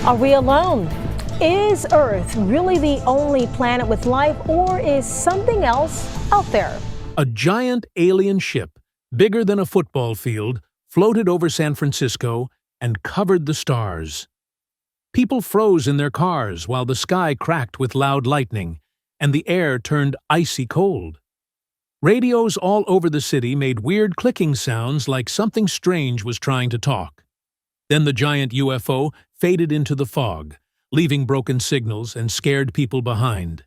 Are we alone? Is Earth really the only planet with life, or is something else out there? A giant alien ship, bigger than a football field, floated over San Francisco and covered the stars. People froze in their cars while the sky cracked with loud lightning, and the air turned icy cold. Radios all over the city made weird clicking sounds like something strange was trying to talk. Then the giant UFO faded into the fog, leaving broken signals and scared people behind.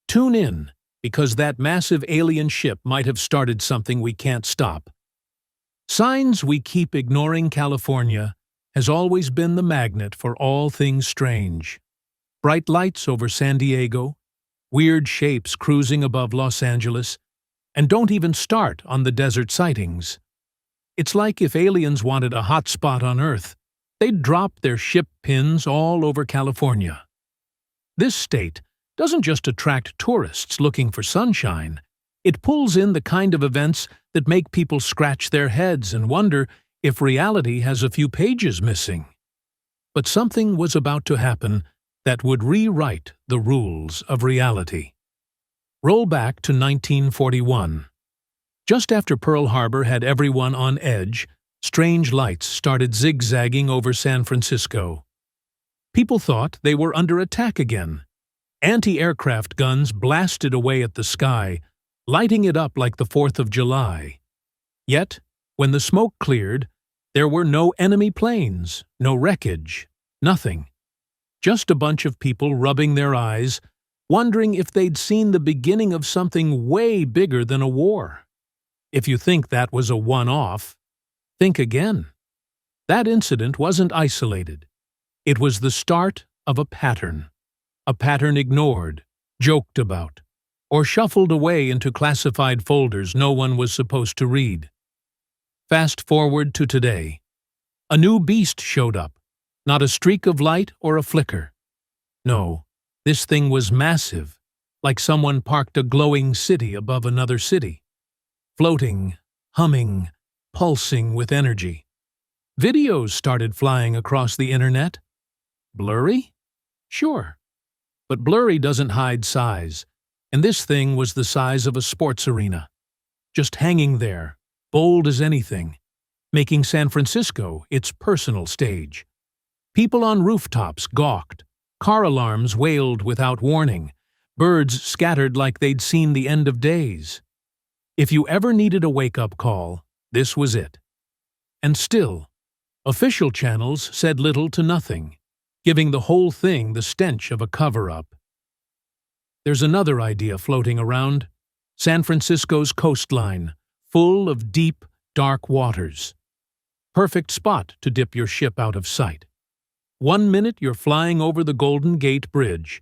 Tune in, because that massive alien ship might have started something we can't stop. Signs we keep ignoring. California has always been the magnet for all things strange. Bright lights over San Diego, weird shapes cruising above Los Angeles, and don't even start on the desert sightings. It's like if aliens wanted a hot spot on Earth, they'd drop their ship pins all over California. This state doesn't just attract tourists looking for sunshine, it pulls in the kind of events that make people scratch their heads and wonder if reality has a few pages missing. But something was about to happen that would rewrite the rules of reality. Roll back to 1941. Just after Pearl Harbor had everyone on edge, strange lights started zigzagging over San Francisco. People thought they were under attack again. Anti-aircraft guns blasted away at the sky, lighting it up like the 4th of July. Yet, when the smoke cleared, there were no enemy planes, no wreckage, nothing. Just a bunch of people rubbing their eyes, wondering if they'd seen the beginning of something way bigger than a war. If you think that was a one-off, think again. That incident wasn't isolated. It was the start of a pattern ignored, joked about, or shuffled away into classified folders no one was supposed to read. Fast forward to today. A new beast showed up, not a streak of light or a flicker. No, this thing was massive, like someone parked a glowing city above another city. Floating, humming, pulsing with energy. Videos started flying across the internet. Blurry? Sure. But blurry doesn't hide size, and this thing was the size of a sports arena. Just hanging there, bold as anything, making San Francisco its personal stage. People on rooftops gawked, car alarms wailed without warning, birds scattered like they'd seen the end of days. If you ever needed a wake-up call, this was it. And still, official channels said little to nothing, giving the whole thing the stench of a cover-up. There's another idea floating around: San Francisco's coastline, full of deep, dark waters. Perfect spot to dip your ship out of sight. 1 minute you're flying over the Golden Gate Bridge,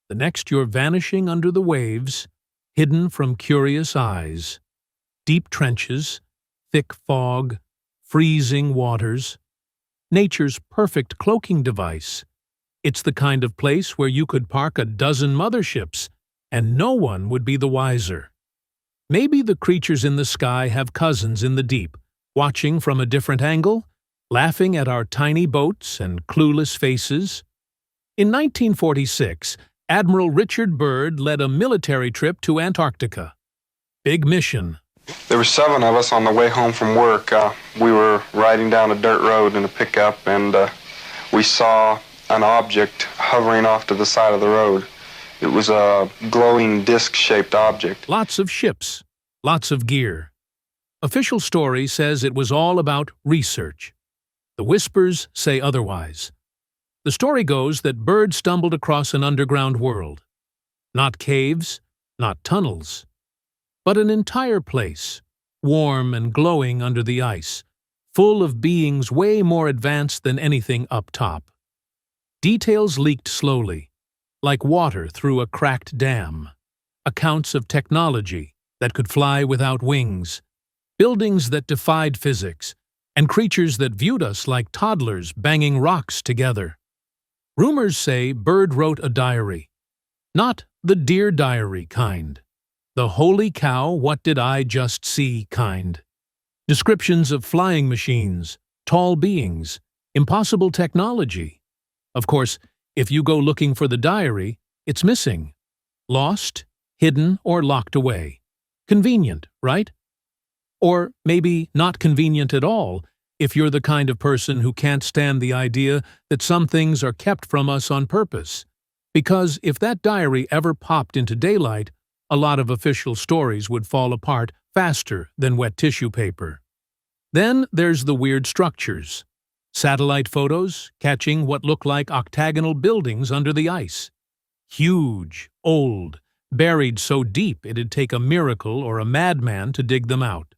the next you're vanishing under the waves, hidden from curious eyes. Deep trenches, thick fog, freezing waters. Nature's perfect cloaking device. It's the kind of place where you could park a dozen motherships, and no one would be the wiser. Maybe the creatures in the sky have cousins in the deep, watching from a different angle, laughing at our tiny boats and clueless faces. In 1946, Admiral Richard Byrd led a military trip to Antarctica. Big mission. There were 7 of us on the way home from work. We were riding down a dirt road in a pickup, and we saw an object hovering off to the side of the road. It was a glowing disc-shaped object. Lots of ships, lots of gear. Official story says it was all about research. The whispers say otherwise. The story goes that Byrd stumbled across an underground world. Not caves, not tunnels, but an entire place, warm and glowing under the ice, full of beings way more advanced than anything up top. Details leaked slowly, like water through a cracked dam. Accounts of technology that could fly without wings, buildings that defied physics, and creatures that viewed us like toddlers banging rocks together. Rumors say Byrd wrote a diary. Not the Dear Diary kind. The holy cow, what did I just see kind. Descriptions of flying machines, tall beings, impossible technology. Of course, if you go looking for the diary, it's missing. Lost, hidden, or locked away. Convenient, right? Or maybe not convenient at all if you're the kind of person who can't stand the idea that some things are kept from us on purpose. Because if that diary ever popped into daylight, a lot of official stories would fall apart faster than wet tissue paper. Then there's the weird structures. Satellite photos catching what look like octagonal buildings under the ice. Huge, old, buried so deep it'd take a miracle or a madman to dig them out.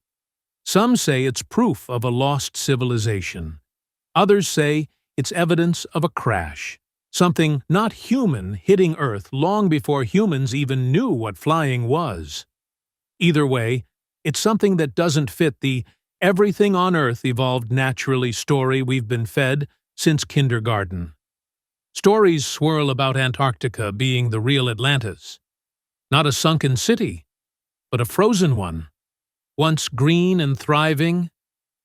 Some say it's proof of a lost civilization. Others say it's evidence of a crash, something not human hitting Earth long before humans even knew what flying was. Either way, it's something that doesn't fit the everything on Earth evolved naturally story we've been fed since kindergarten. Stories swirl about Antarctica being the real Atlantis. Not a sunken city, but a frozen one. Once green and thriving,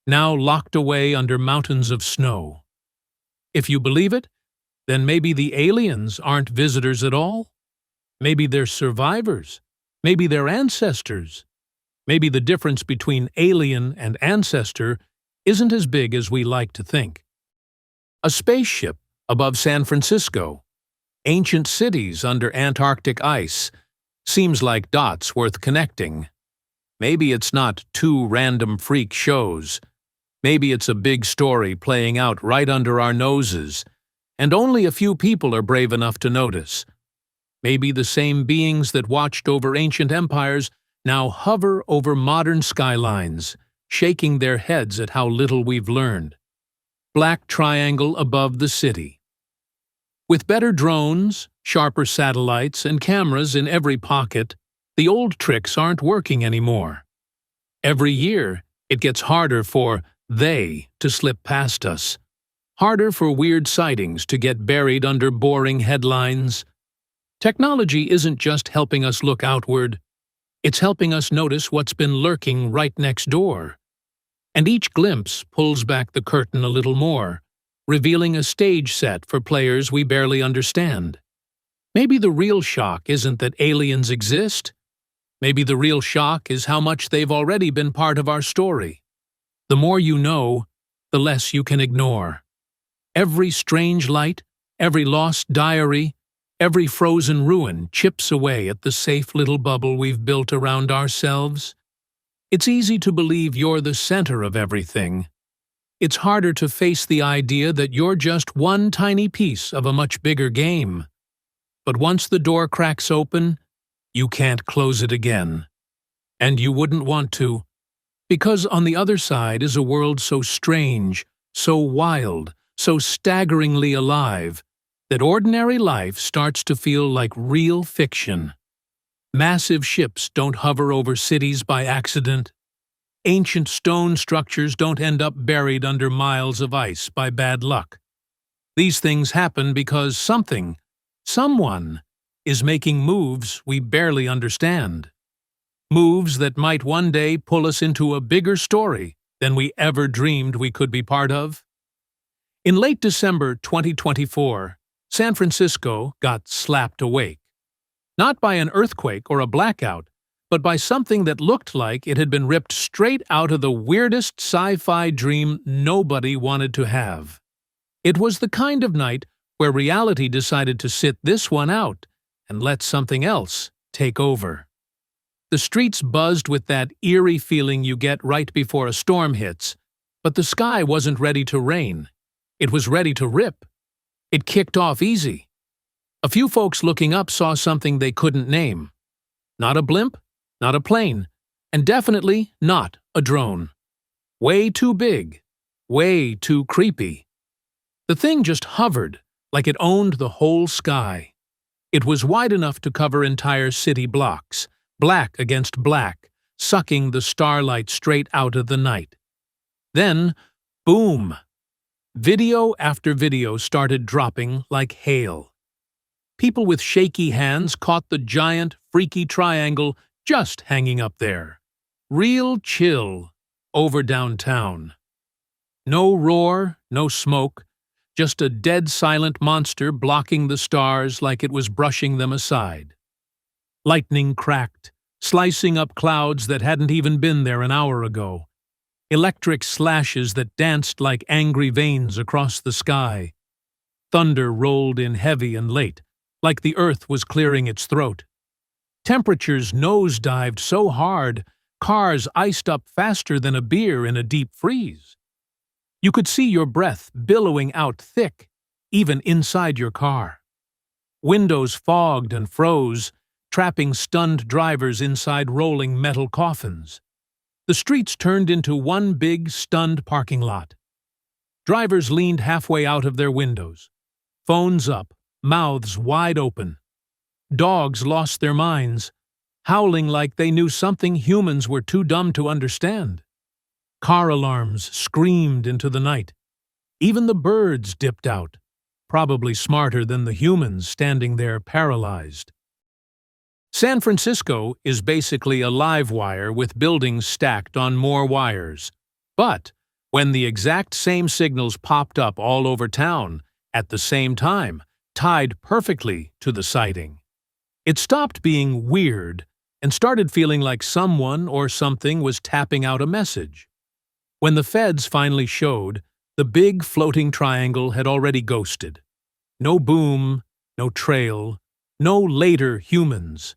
now locked away under mountains of snow. If you believe it, then maybe the aliens aren't visitors at all. Maybe they're survivors. Maybe they're ancestors. Maybe the difference between alien and ancestor isn't as big as we like to think. A spaceship above San Francisco, ancient cities under Antarctic ice, seems like dots worth connecting. Maybe it's not two random freak shows. Maybe it's a big story playing out right under our noses, and only a few people are brave enough to notice. Maybe the same beings that watched over ancient empires now hover over modern skylines, shaking their heads at how little we've learned. Black triangle above the city. With better drones, sharper satellites, and cameras in every pocket, the old tricks aren't working anymore. Every year, it gets harder for they to slip past us. Harder for weird sightings to get buried under boring headlines. Technology isn't just helping us look outward, it's helping us notice what's been lurking right next door. And each glimpse pulls back the curtain a little more, revealing a stage set for players we barely understand. Maybe the real shock isn't that aliens exist. Maybe the real shock is how much they've already been part of our story. The more you know, the less you can ignore. Every strange light, every lost diary, every frozen ruin chips away at the safe little bubble we've built around ourselves. It's easy to believe you're the center of everything. It's harder to face the idea that you're just one tiny piece of a much bigger game. But once the door cracks open, you can't close it again. And you wouldn't want to, because on the other side is a world so strange, so wild, so staggeringly alive, that ordinary life starts to feel like real fiction. Massive ships don't hover over cities by accident. Ancient stone structures don't end up buried under miles of ice by bad luck. These things happen because someone, is making moves we barely understand. Moves that might one day pull us into a bigger story than we ever dreamed we could be part of. In late December 2024, San Francisco got slapped awake. Not by an earthquake or a blackout, but by something that looked like it had been ripped straight out of the weirdest sci-fi dream nobody wanted to have. It was the kind of night where reality decided to sit this one out and let something else take over. The streets buzzed with that eerie feeling you get right before a storm hits, but the sky wasn't ready to rain. It was ready to rip. It kicked off easy. A few folks looking up saw something they couldn't name. Not a blimp, not a plane, and definitely not a drone. Way too big, way too creepy. The thing just hovered, like it owned the whole sky. It was wide enough to cover entire city blocks, black against black, sucking the starlight straight out of the night. Then, boom! Video after video started dropping like hail. People with shaky hands caught the giant, freaky triangle just hanging up there. Real chill over downtown. No roar, no smoke, just a dead silent monster blocking the stars like it was brushing them aside. Lightning cracked, slicing up clouds that hadn't even been there an hour ago. Electric slashes that danced like angry veins across the sky. Thunder rolled in heavy and late, like the earth was clearing its throat. Temperatures nosedived so hard, cars iced up faster than a beer in a deep freeze. You could see your breath billowing out thick, even inside your car. Windows fogged and froze, trapping stunned drivers inside rolling metal coffins. The streets turned into one big, stunned parking lot. Drivers leaned halfway out of their windows, phones up, mouths wide open. Dogs lost their minds, howling like they knew something humans were too dumb to understand. Car alarms screamed into the night. Even the birds dipped out, probably smarter than the humans standing there paralyzed. San Francisco is basically a live wire with buildings stacked on more wires. But when the exact same signals popped up all over town at the same time, tied perfectly to the sighting, it stopped being weird and started feeling like someone or something was tapping out a message. When the feds finally showed, the big floating triangle had already ghosted. No boom, no trail, no later humans.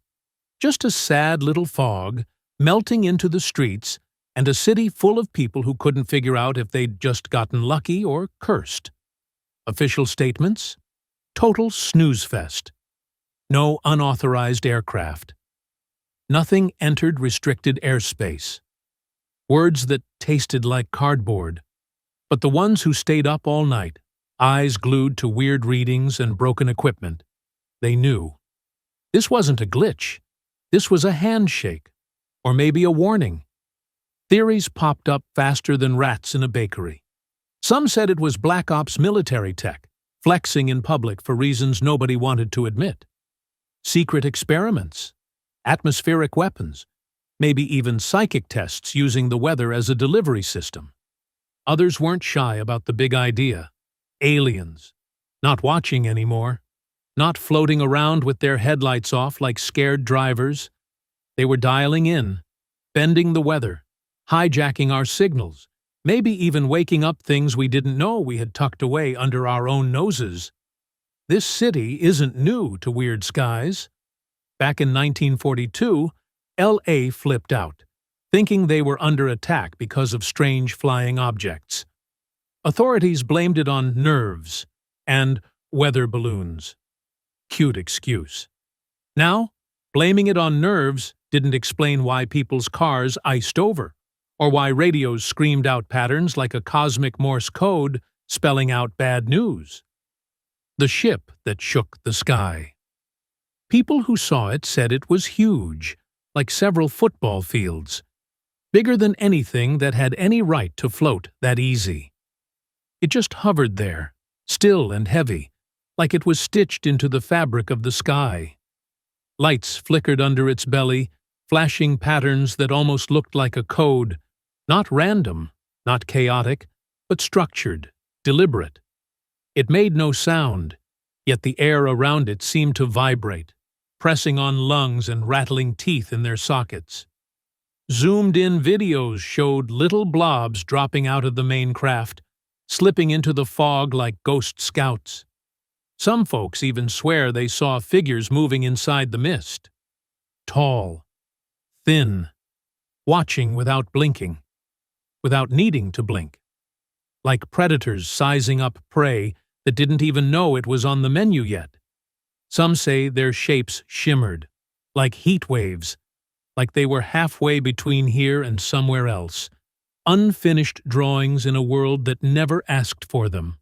Just a sad little fog melting into the streets and a city full of people who couldn't figure out if they'd just gotten lucky or cursed. Official statements? Total snooze fest. No unauthorized aircraft. Nothing entered restricted airspace. Words that tasted like cardboard. But the ones who stayed up all night, eyes glued to weird readings and broken equipment, they knew. This wasn't a glitch. This was a handshake, or maybe a warning. Theories popped up faster than rats in a bakery. Some said it was Black Ops military tech, flexing in public for reasons nobody wanted to admit. Secret experiments, atmospheric weapons, maybe even psychic tests using the weather as a delivery system. Others weren't shy about the big idea. Aliens. Not watching anymore. Not floating around with their headlights off like scared drivers. They were dialing in, bending the weather, hijacking our signals, maybe even waking up things we didn't know we had tucked away under our own noses. This city isn't new to weird skies. Back in 1942, L.A. flipped out, thinking they were under attack because of strange flying objects. Authorities blamed it on nerves and weather balloons. Cute excuse. Now, blaming it on nerves didn't explain why people's cars iced over, or why radios screamed out patterns like a cosmic Morse code spelling out bad news. The ship that shook the sky. People who saw it said it was huge, like several football fields, bigger than anything that had any right to float that easy. It just hovered there, still and heavy, like it was stitched into the fabric of the sky. Lights flickered under its belly, flashing patterns that almost looked like a code, not random, not chaotic, but structured, deliberate. It made no sound, yet the air around it seemed to vibrate, pressing on lungs and rattling teeth in their sockets. Zoomed-in videos showed little blobs dropping out of the main craft, slipping into the fog like ghost scouts. Some folks even swear they saw figures moving inside the mist. Tall, thin, watching without blinking, without needing to blink. Like predators sizing up prey that didn't even know it was on the menu yet. Some say their shapes shimmered, like heat waves, like they were halfway between here and somewhere else, unfinished drawings in a world that never asked for them.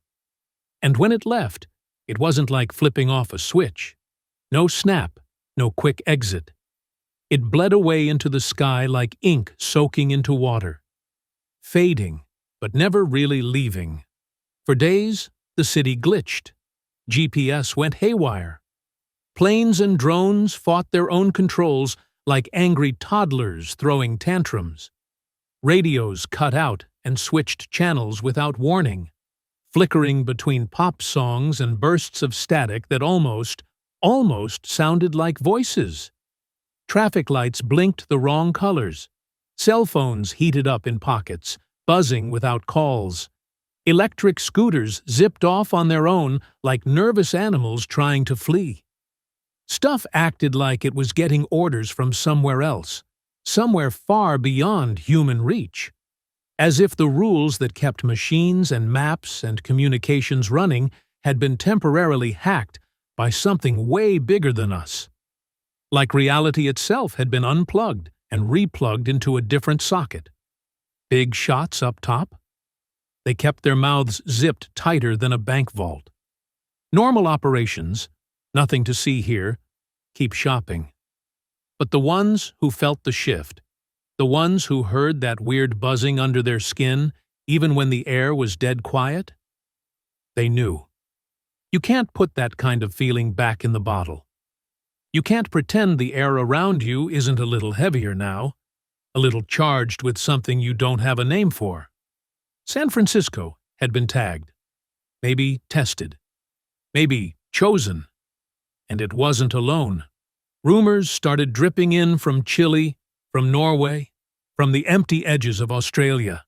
And when it left, it wasn't like flipping off a switch. No snap, no quick exit. It bled away into the sky like ink soaking into water. Fading, but never really leaving. For days, the city glitched. GPS went haywire. Planes and drones fought their own controls like angry toddlers throwing tantrums. Radios cut out and switched channels without warning. flickering between pop songs and bursts of static that almost sounded like voices. Traffic lights blinked the wrong colors. Cell phones heated up in pockets, buzzing without calls. Electric scooters zipped off on their own like nervous animals trying to flee. Stuff acted like it was getting orders from somewhere else, somewhere far beyond human reach. As if the rules that kept machines and maps and communications running had been temporarily hacked by something way bigger than us. Like reality itself had been unplugged and replugged into a different socket. Big shots up top. They kept their mouths zipped tighter than a bank vault. Normal operations, nothing to see here, keep shopping. But the ones who felt the shift, the ones who heard that weird buzzing under their skin, even when the air was dead quiet, they knew. You can't put that kind of feeling back in the bottle. You can't pretend the air around you isn't a little heavier now, a little charged with something you don't have a name for. San Francisco had been tagged, maybe tested, maybe chosen, and it wasn't alone. Rumors started dripping in from Chile, from Norway, from the empty edges of Australia.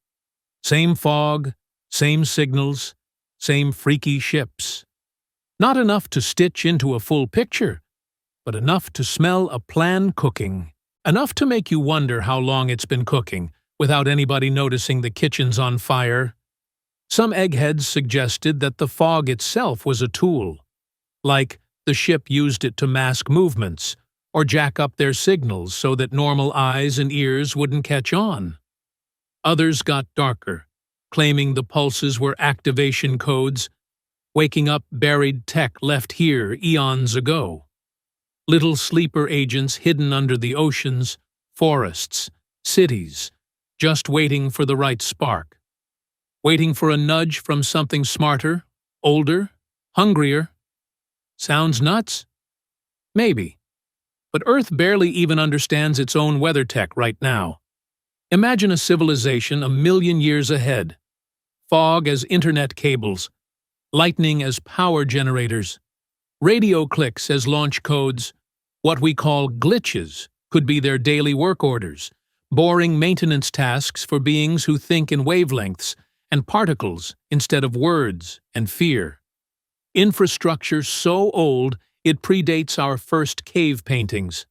Same fog, same signals, same freaky ships. Not enough to stitch into a full picture, but enough to smell a plan cooking. Enough to make you wonder how long it's been cooking, without anybody noticing the kitchen's on fire. Some eggheads suggested that the fog itself was a tool, like the ship used it to mask movements, or jack up their signals so that normal eyes and ears wouldn't catch on. Others got darker, claiming the pulses were activation codes, waking up buried tech left here eons ago. Little sleeper agents hidden under the oceans, forests, cities, just waiting for the right spark. Waiting for a nudge from something smarter, older, hungrier. Sounds nuts? Maybe. But Earth barely even understands its own weather tech right now. Imagine a civilization a million years ahead. Fog as internet cables, lightning as power generators, radio clicks as launch codes. What we call glitches could be their daily work orders, boring maintenance tasks for beings who think in wavelengths and particles instead of words and fear. Infrastructure so old it predates our first cave paintings.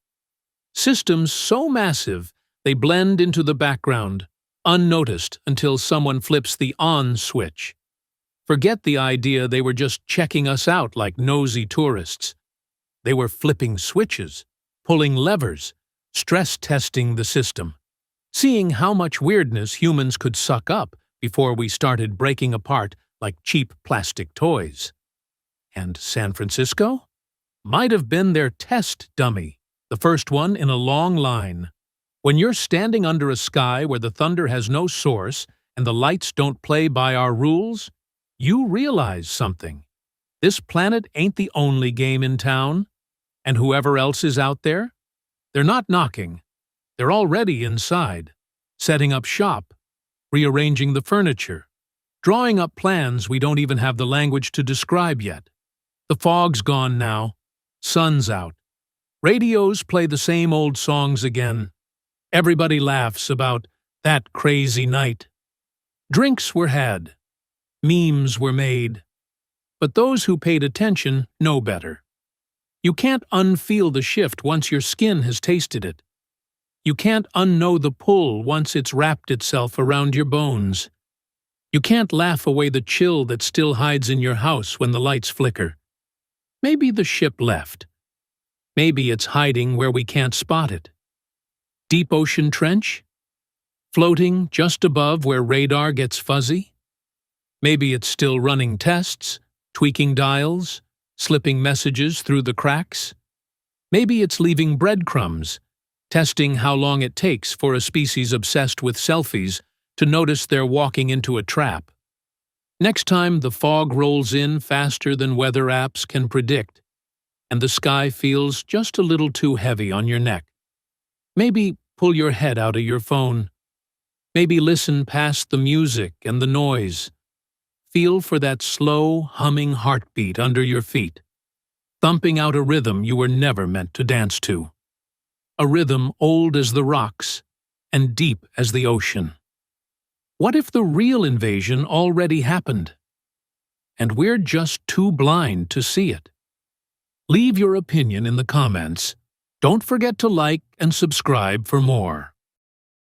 Systems so massive they blend into the background, unnoticed until someone flips the on switch. Forget the idea they were just checking us out like nosy tourists. They were flipping switches, pulling levers, stress testing the system, seeing how much weirdness humans could suck up before we started breaking apart like cheap plastic toys. And San Francisco? Might have been their test dummy, the first one in a long line. When you're standing under a sky where the thunder has no source and the lights don't play by our rules, you realize something. This planet ain't the only game in town, and whoever else is out there, they're not knocking. They're already inside, setting up shop, rearranging the furniture, drawing up plans we don't even have the language to describe yet. The fog's gone now. Sun's out. Radios play the same old songs again. Everybody laughs about that crazy night. Drinks were had. Memes were made. But those who paid attention know better. You can't unfeel the shift once your skin has tasted it. You can't unknow the pull once it's wrapped itself around your bones. You can't laugh away the chill that still hides in your house when the lights flicker. Maybe the ship left. Maybe it's hiding where we can't spot it. Deep ocean trench? Floating just above where radar gets fuzzy? Maybe it's still running tests, tweaking dials, slipping messages through the cracks. Maybe it's leaving breadcrumbs, testing how long it takes for a species obsessed with selfies to notice they're walking into a trap. Next time the fog rolls in faster than weather apps can predict, and the sky feels just a little too heavy on your neck, maybe pull your head out of your phone. Maybe listen past the music and the noise. Feel for that slow, humming heartbeat under your feet, thumping out a rhythm you were never meant to dance to. A rhythm old as the rocks and deep as the ocean. What if the real invasion already happened, and we're just too blind to see it? Leave your opinion in the comments. Don't forget to like and subscribe for more.